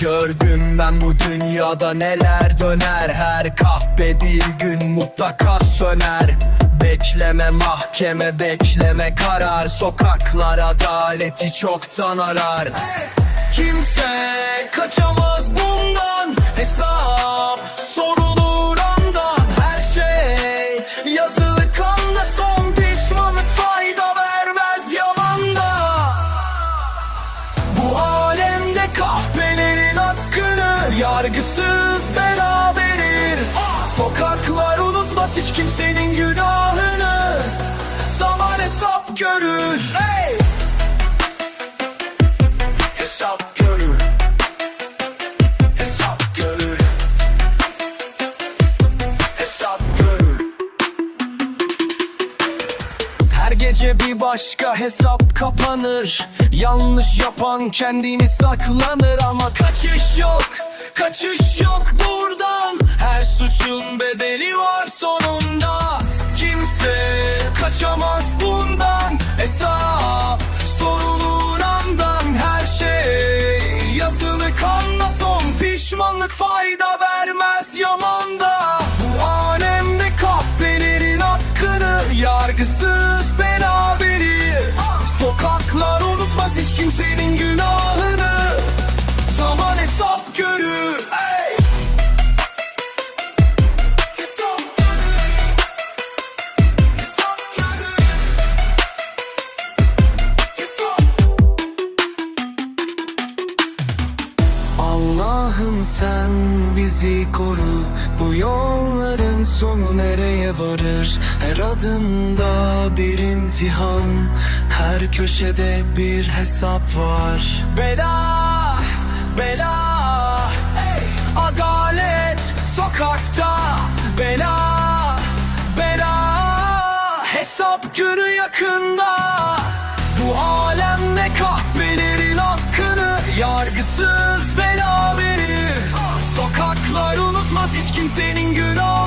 Gördüm ben bu dünyada neler döner. Her kahpe bir gün mutlaka söner. Bekleme mahkeme, bekleme karar. Sokaklar adaleti çoktan arar. Kimse kaçamaz bundan, hesap sorulur andan. Her şey yazılı kanla, son pişmanlık fayda vermez yamanda. Bu alemde kahpelerin hakkını yargısız bela verir. Sokaklar unutmaz hiç kimsenin günahını, zaman hesap görür. Hey! Hesap görür. Hesap görür. Hesap görür. Her gece bir başka hesap kapanır. Yanlış yapan kendini saklanır. Ama kaçış yok, kaçış yok buradan. Her suçun bedeli var sonunda. Kimse kaçamaz bundan, hesap sorulur andan. Her şey yazılı kanla, son pişmanlık fayda vermez yamanda. Bu alemde kahpelerin hakkını yargısız bela verir. Sokaklar unutmaz hiç kimsenin günahını, zaman hesap görür. Ey! Hesap görür. Hesap görür. Hesap. Allah'ım sen bizi koru. Bu yolların sonu nereye varır? Her adımda bir imtihan, her köşede bir hesap var. Bela, bela, hey! Adalet sokakta. Bela, bela, hesap günü yakında. Bu alemde kahpelerin hakkını yargısız bela verir. Sokaklar unutmaz hiç kimsenin günahını,